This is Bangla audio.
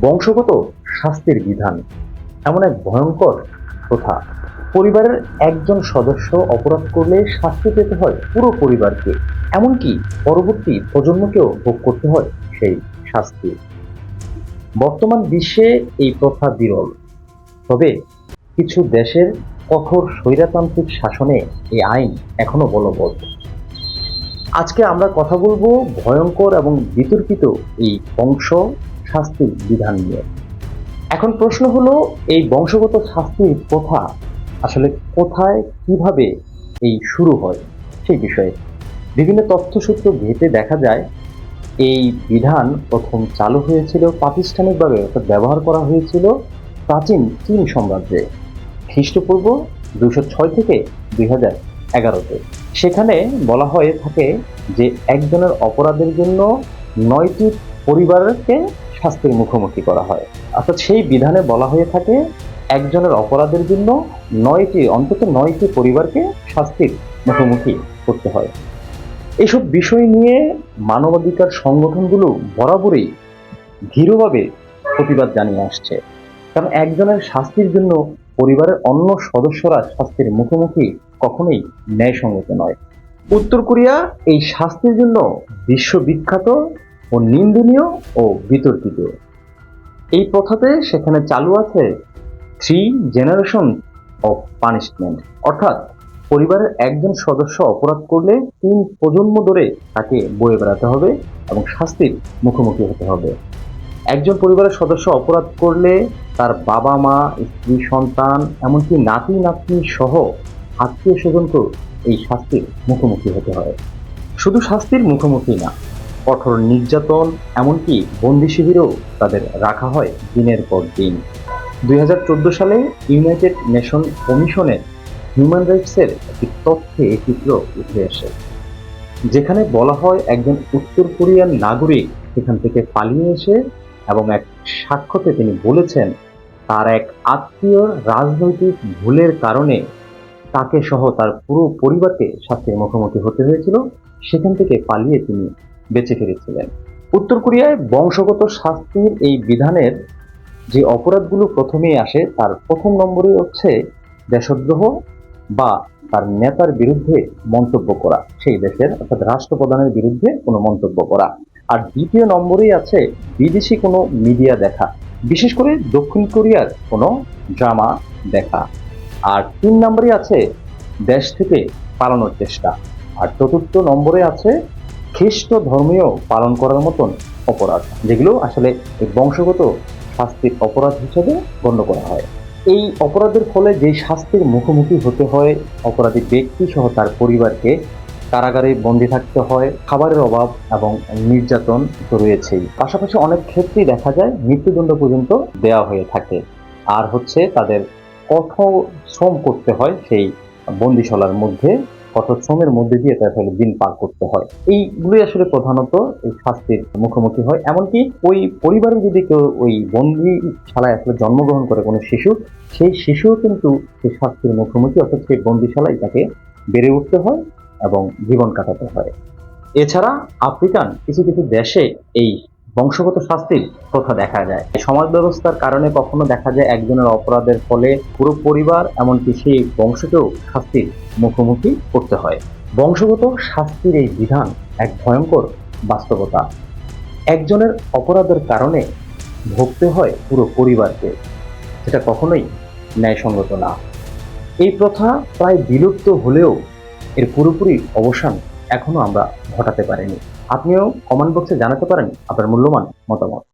বংশগত শাস্তির বিধান এমন এক ভয়ঙ্কর প্রথা। পরিবারের একজন সদস্য অপরাধ করলে শাস্তি পেতে হয় পুরো পরিবারকে, এমনকি পরবর্তী প্রজন্মকেও ভোগ করতে হয় সেই শাস্তি। বর্তমান বিশ্বে এই প্রথা বিরল, তবে কিছু দেশের কঠোর স্বৈরতান্ত্রিক শাসনে এই আইন এখনো বলবৎ। আজকে আমরা কথা বলবো ভয়ঙ্কর এবং বিতর্কিত এই বংশ শাস্তির বিধান নিয়ে। এখন প্রশ্ন হলো, এই বংশগত শাস্তির প্রথা আসলে কোথায়, কিভাবে এই শুরু হয় সেই বিষয়ে বিভিন্ন তথ্যসূত্র ঘেঁটে দেখা যায় এই বিধান প্রথম চালু হয়েছিল প্রাতিষ্ঠানিকভাবে, অর্থাৎ ব্যবহার করা হয়েছিল প্রাচীন চীন সাম্রাজ্যে খ্রিস্টপূর্ব 206 থেকে 2011-তে। সেখানে বলা হয়ে থাকে যে একজনের অপরাধের জন্য 9টি পরিবারকে শাস্তির মুখোমুখি করা হয়। অর্থাৎ সেই বিধানে বলা হয়ে থাকে একজনের অপরাধের জন্য অন্তত 9টি পরিবারকে শাস্তির মুখোমুখি করতে হয়। এসব বিষয় নিয়ে মানবাধিকার সংগঠনগুলো বরাবরই দৃঢ়ভাবে প্রতিবাদ জানিয়ে আসছে, কারণ একজনের শাস্তির জন্য পরিবারের অন্য সদস্যরা শাস্তির মুখোমুখি কখনোই ন্যায়সঙ্গত নয়। উত্তর কোরিয়া এই শাস্তির জন্য বিশ্ববিখ্যাত ও নিন্দনীয় ও বিতর্কিত। এই প্রথাতে সেখানে চালু আছে 3 জেনারেশন অফ পানিশমেন্ট, অর্থাৎ পরিবারের একজন সদস্য অপরাধ করলে 3 প্রজন্ম ধরে তাকে বয়ে বেড়াতে হবে এবং শাস্তির মুখোমুখি হতে হবে। একজন পরিবারের সদস্য অপরাধ করলে তার বাবা মা, স্ত্রী, সন্তান, এমনকি নাতি নাতনি সহ আত্মীয় স্বজনকেও এই শাস্তির মুখোমুখি হতে হয়। শুধু শাস্তির মুখোমুখি না, কঠোর নির্যাতন, এমনকি বন্দি শিবিরেও তাদের রাখা হয় দিনের পর দিন। 2014 সালে ইউনাইটেড নেশন কমিশনের হিউম্যান রাইটসের একটি তথ্যে এই চিত্র উঠে আসে, যেখানে বলা হয় একজন উত্তর কোরিয়ান নাগরিক সেখান থেকে পালিয়ে এসে এবং এক সাক্ষ্যতে তিনি বলেছেন তার এক আত্মীয় রাজনৈতিক ভুলের কারণে তাকে সহ তার পুরো পরিবারকে শাস্তির মুখোমুখি হতে হয়েছিল, সেখান থেকে পালিয়ে তিনি বেঁচে ফিরেছিলেন। উত্তর কোরিয়ায় বংশগত শাস্তির এই বিধানের যে অপরাধগুলো প্রথমেই আসে তার প্রথম নম্বরে হচ্ছে দেশদ্রোহ বা তার নেতার বিরুদ্ধে মন্তব্য করা, সেই দেশের অর্থাৎ রাষ্ট্রপ্রধানের বিরুদ্ধে কোনো মন্তব্য করা। আর দ্বিতীয় নম্বরেই আছে বিদেশি কোনো মিডিয়া দেখা, বিশেষ করে দক্ষিণ কোরিয়ার কোনো ড্রামা দেখা। আর 3 নম্বরে আছে দেশ থেকে পালানোর চেষ্টা। আর চতুর্থ নম্বরে আছে খ্রিস্ট ধর্মীয় পালন করার মতন অপরাধ, যেগুলো আসলে বংশগত শাস্তির অপরাধ হিসেবে গণ্য করা হয়। এই অপরাধের ফলে যে শাস্তির মুখোমুখি হতে হয় অপরাধী ব্যক্তি সহ তার পরিবারকে, কারাগারে বন্দী থাকতে হয়, খাবারের অভাব এবং নির্যাতন তো রয়েছেই, পাশাপাশি অনেক ক্ষেত্রেই দেখা যায় মৃত্যুদণ্ড পর্যন্ত দেওয়া হয়ে থাকে। আর হচ্ছে তাদের কঠোর শ্রম করতে হয় সেই বন্দিশালার মধ্যে, কঠোর শ্রমের মধ্যে দিয়ে তাদের দিন পার করতে হয়। এইগুলোই আসলে প্রধানত এই শাস্তির মুখোমুখি হয়। এমনকি ওই পরিবারে যদি কেউ ওই বন্দিশালায় আসলে জন্মগ্রহণ করে কোনো শিশু, সেই শিশুও কিন্তু সেই শাস্তির মুখোমুখি, অর্থাৎ সেই বন্দিশালায় তাকে বেড়ে উঠতে হয় এবং জীবন কাটাতে হয়। এছাড়া আফ্রিকান কিছু কিছু দেশে এই বংশগত শাস্তির প্রথা দেখা যায়। সমাজ ব্যবস্থার কারণে কখনো দেখা যায় একজনের অপরাধের ফলে পুরো পরিবার, এমনকি সেই বংশকেও শাস্তির মুখোমুখি করতে হয়। বংশগত শাস্তির এই বিধান এক ভয়ঙ্কর বাস্তবতা। একজনের অপরাধের কারণে ভুগতে হয় পুরো পরিবারকে, সেটা কখনোই ন্যায়সঙ্গত না। এই প্রথা প্রায় বিলুপ্ত হলেও এর পুরোপুরি অবসান এখনো আমরা ঘটাতে পারিনি। আপনিও কমেন্ট বক্সে জানাতে পারেন আপনার মূল্যবান মতামত।